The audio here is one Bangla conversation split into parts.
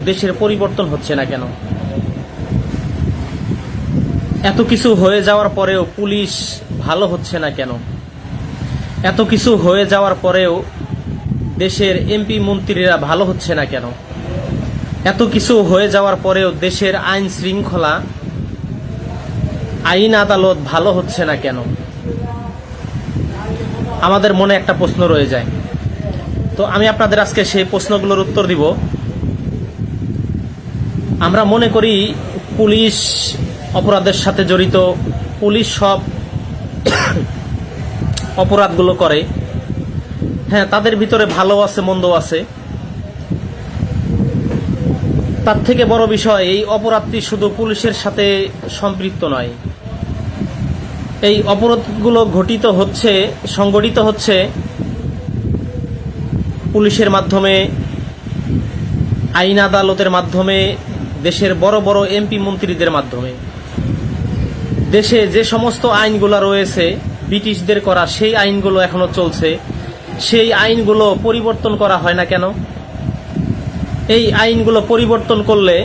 দেশের পরিবর্তন হচ্ছে না কেন? এত কিছু হয়ে যাওয়ার পরেও পুলিশ ভালো হচ্ছে না কেন? এত কিছু হয়ে যাওয়ার পরেও দেশের এমপি মন্ত্রীরা ভালো হচ্ছে না কেন? এত কিছু হয়ে যাওয়ার পরেও দেশের আইন শৃঙ্খলা, আইন আদালত ভালো হচ্ছে না কেন? আমাদের মনে একটা প্রশ্ন রয়ে যায়। তো আমি আপনাদের আজকে সেই প্রশ্নগুলোর উত্তর দিব। আমরা মনে করি পুলিশ অপরাধের সাথে জড়িত, পুলিশ সব অপরাধগুলো করে। হ্যাঁ, তাদের ভিতরে ভালো আছে, মন্দ আছে। তার থেকে বড় বিষয়, এই অপরাধটি শুধু পুলিশের সাথে সম্পৃক্ত নয়। এই অপরাধগুলো সংগঠিত হচ্ছে পুলিশের মাধ্যমে, আইন আদালতের মাধ্যমে, দেশের বড় বড় এমপি মন্ত্রীদের মাধ্যমে। দেশে যে সমস্ত আইনগুলো রয়েছে ব্রিটিশদের করা, সেই আইনগুলো এখনো চলছে। সেই আইনগুলো পরিবর্তন করা হয় না কেন? এই আইনগুলো পরিবর্তন করলে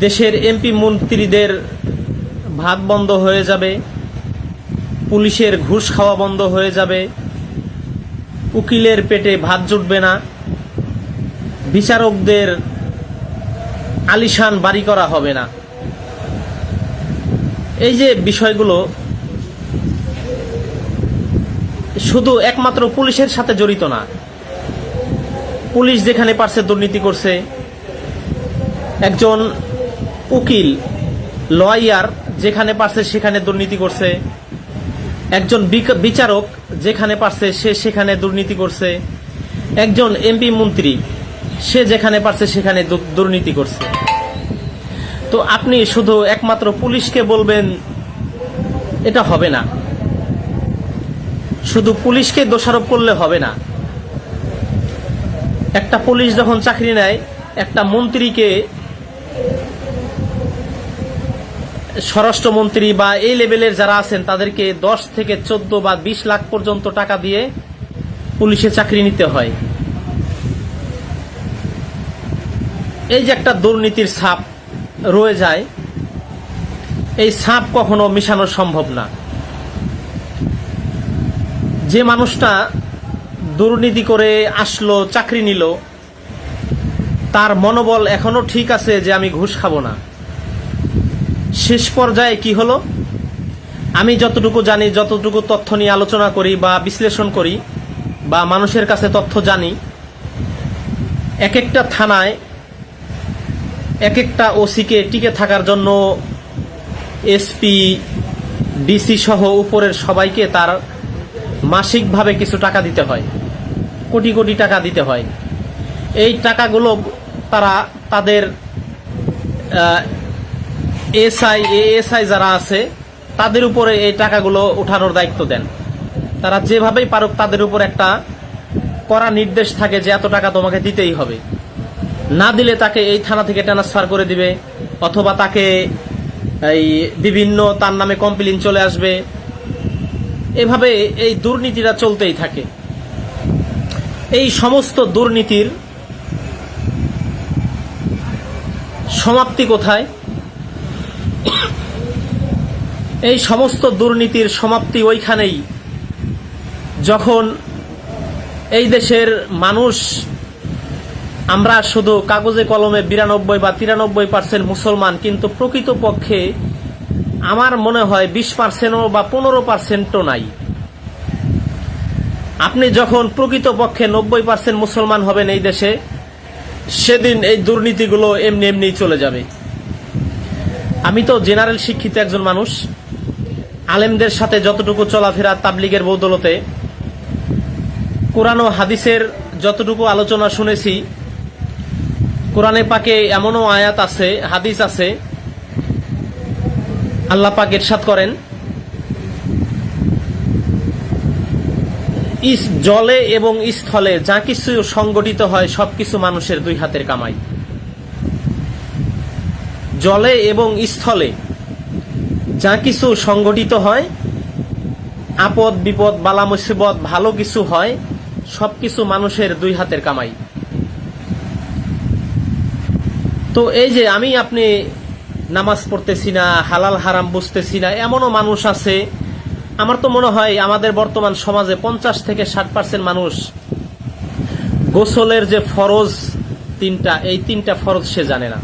দেশের এমপি মন্ত্রীদের ভাত বন্ধ হয়ে যাবে, পুলিশের ঘুষ খাওয়া বন্ধ হয়ে যাবে, উকিলের পেটে ভাত জুটবে না, বিচারকদের আলিশান বাড়ি করা হবে না। এই যে বিষয়গুলো শুধু একমাত্র পুলিশের সাথে জড়িত না। পুলিশ যেখানে পারছে দুর্নীতি করছে, একজন উকিল, লয়ার যেখানে পারছে সেখানে দুর্নীতি করছে, একজন বিচারক যেখানে পারছে সে সেখানে দুর্নীতি করছে, একজন এমপি মন্ত্রী সে যেখানে পারছে সেখানে দুর্নীতি করছে। তো আপনি শুধু একমাত্র পুলিশকে বলবেন, এটা হবে না। শুধু পুলিশকে দোষারোপ করলে হবে না। একটা পুলিশ যখন চাকরি নেয়, একটা মন্ত্রীকে, স্বরাষ্ট্রমন্ত্রী বা এই লেভেলের যারা আছেন তাদেরকে 10 থেকে 14 বা 20 লাখ পর্যন্ত টাকা দিয়ে পুলিশে চাকরি নিতে হয়। এই যে একটা দুর্নীতির ছাপ রয়ে যায়, এই ছাপ কখনো মিশানো সম্ভব না। যে মানুষটা দুর্নীতি করে আসলো, চাকরি নিল, তার মনোবল এখনো ঠিক আছে যে আমি ঘুষ খাবো না। শেষ পর্যায়ে কি হলো? আমি যতটুকু জানি, যতটুকু তথ্য নিয়ে আলোচনা করি বা বিশ্লেষণ করি বা মানুষের কাছে তথ্য জানি, এক একটা থানায় এক একটা ওসিকে টিকে থাকার জন্য এসপি, ডিসি সহ উপরের সবাইকে তার মাসিকভাবে কিছু টাকা দিতে হয়, কোটি কোটি টাকা দিতে হয়। এই টাকাগুলো তারা তাদের এএসআই যারা আছে তাদের উপরে এই টাকাগুলো ওঠানোর দায়িত্ব দেন। তারা যেভাবেই পারুক তাদের উপর একটা কড়া নির্দেশ থাকে যে এত টাকা তোমাকে দিতেই হবে, না দিলে তাকে এই থানা থেকে ট্রান্সফার করে দিবে, অথবা তাকে এই বিভিন্ন তার নামে কমপ্লেইন চলে আসবে। এভাবে এই দুর্নীতিটা চলতেই থাকে। এই সমস্ত দুর্নীতির সমাপ্তি কোথায়? এই সমস্ত দুর্নীতির সমাপ্তি ওইখানেই, যখন এই দেশের মানুষ, আমরা শুধু কাগজে কলমে 92 বা 93% মুসলমান, কিন্তু প্রকৃতপক্ষে আমার মনে হয় 20% বা 15% নাই। আপনি যখন প্রকৃতপক্ষে 90% মুসলমান হবেন এই দেশে, সেদিন এই দুর্নীতিগুলো এমনি এমনি চলে যাবে। আমি তো জেনারেল শিক্ষিত একজন মানুষ, আলেমদের সাথে যতটুকু চলাফেরা তাবলিগের বদৌলতে, কোরআন ও হাদিসের যতটুকু আলোচনা শুনেছি, কোরআনে পাকে এমনও আয়াত আছে, হাদিস আছে, আল্লাহ পাক ইরশাদ করেন, জলে এবং স্থলে যা কিছু সংগঠিত হয় সবকিছু মানুষের দুই হাতের কামাই। জলে এবং স্থলে যা কিছু সংগঠিত হয়, আপদ বিপদ বালা মুসিবত ভালো কিছু হয়, সবকিছু মানুষের দুই হাতের কামাই। তো এই যে আমি আপনি নামাজ পড়তেছি না, হালাল হারাম বুঝতেছি না, এমনও মানুষ আছে। আমার তো মনে হয় আমাদের বর্তমান সমাজে 50 থেকে 60% মানুষ গোসলের যে ফরজ তিনটা, এই তিনটা ফরজ সে জানে না।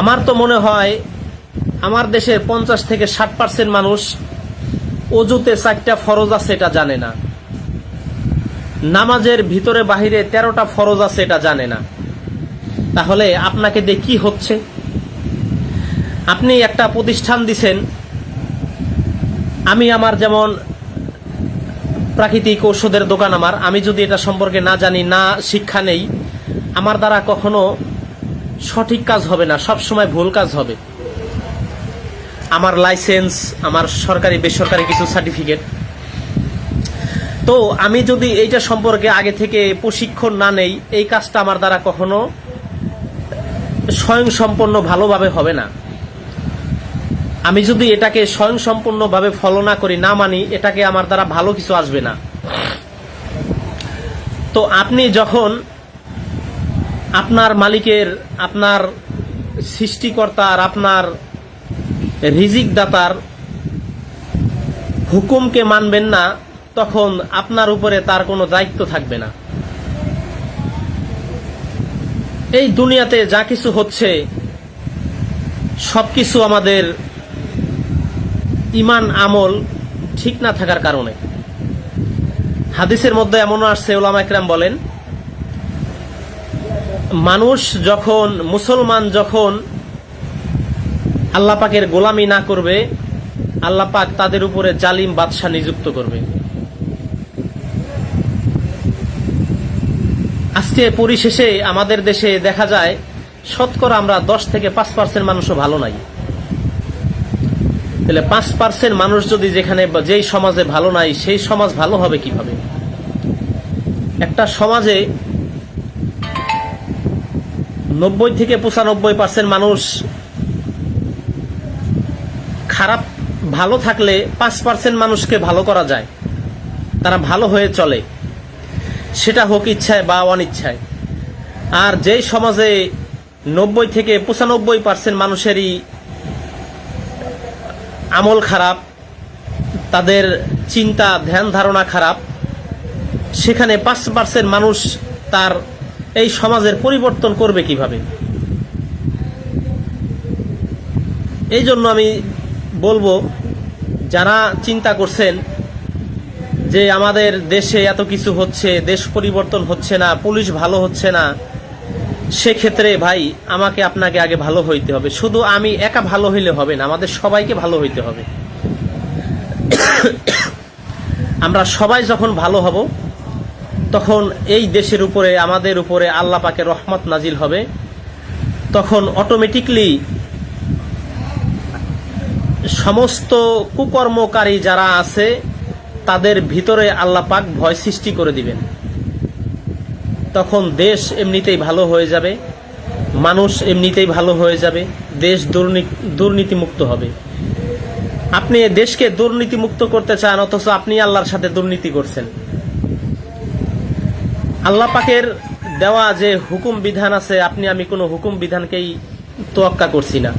আমার তো মনে হয় আমার দেশের 50 থেকে 60% মানুষ অজুতে 4টা ফরজ আছে এটা জানে না, নামাজের ভিতরে বাহিরে 13টা ফরজ আছে এটা জানে না। তাহলে আপনাকে দিয়ে কি হচ্ছে? আপনি একটা প্রতিষ্ঠান দিছেন, আমি আমার যেমন প্রাকৃতিক ঔষধের দোকান আমার, আমি যদি এটা সম্পর্কে না জানি, না শিক্ষা নেই, আমার দ্বারা কখনো সঠিক কাজ হবে না, সব সময় ভুল কাজ হবে। আমার লাইসেন্স, আমার সরকারি বেসরকারি কিছু সার্টিফিকেট, তো আমি যদি এইটা সম্পর্কে আগে থেকে প্রশিক্ষণ না নেই, এই কাজটা আমার দ্বারা কখনো স্বয়ংসম্পন্ন ভালোভাবে হবে না। আমি যদি এটাকে স্বয়ংসম্পূর্ণভাবে ফলো না করি, না মানি, এটাকে আমার দ্বারা ভালো কিছু আসবে না। তো আপনি যখন আপনার মালিকের, আপনার সৃষ্টিকর্তার, আপনার রিজিক দাতার হুকুমকে মানবেন না, তখন আপনার উপরে তার কোনো দায়িত্ব থাকবে না। এই দুনিয়াতে যা কিছু হচ্ছে সবকিছু আমাদের ইমান আমল ঠিক না থাকার কারণে। হাদিসের মধ্যে এমনও আসছে, উলামা ইকরাম বলেন, মানুষ যখন, মুসলমান যখন আল্লাহ পাকের গোলামি না করবে, আল্লাহ পাক তাদের উপরে জালিম বাদশা নিযুক্ত করবে। আজকে পরিশেষে আমাদের দেশে দেখা যায় শতকরা আমরা 10 থেকে 5% মানুষও ভালো নাই। তাহলে 5% মানুষ যদি যেখানে, যেই সমাজে ভালো নাই, সেই সমাজ ভালো হবে কিভাবে? একটা সমাজে 90 থেকে 95% মানুষ খারাপ, ভালো থাকলে 5% মানুষকে ভালো করা যায়, তারা ভালো হয়ে চলে, সেটা হোক ইচ্ছায় বা অনিচ্ছায়। আর যেই সমাজে 90 থেকে 95% মানুষেরই আমল খারাপ, তাদের চিন্তা ধ্যান ধারণা খারাপ, সেখানে 5% মানুষ তার এই সমাজের পরিবর্তন করবে কিভাবে? এই জন্য আমি বলবো, যারা চিন্তা করছেন যে আমাদের দেশে এত কিছু হচ্ছে, দেশ পরিবর্তন হচ্ছে না, পুলিশ ভালো হচ্ছে না, সেক্ষেত্রে ভাই আমাকে আপনাকে আগে ভালো হইতে হবে। শুধু আমি একা ভালো হইলে হবে না, আমাদের সবাইকে ভালো হইতে হবে। আমরা সবাই যখন ভালো হব, তখন এই দেশের উপরে, আমাদের উপরে আল্লাহ পাকের রহমত নাজিল হবে। তখন অটোমেটিকলি সমস্ত কুকর্মকারী যারা আছে তাদের ভিতরে আল্লাহ পাক ভয় সৃষ্টি করে দিবেন। তখন দেশ এমনিতেই ভালো হয়ে যাবে, মানুষ এমনিতেই ভালো হয়ে যাবে, দেশ দুর্নীতিমুক্ত হবে। আপনি দেশকে দুর্নীতিমুক্ত করতে চান, অথচ আপনি আল্লাহর সাথে দুর্নীতি করছেন। আল্লাহ পাকের দেওয়া যে হুকুম বিধান আছে, আপনি আমি কোনো হুকুম বিধানকেই তোয়াক্কা করছি না।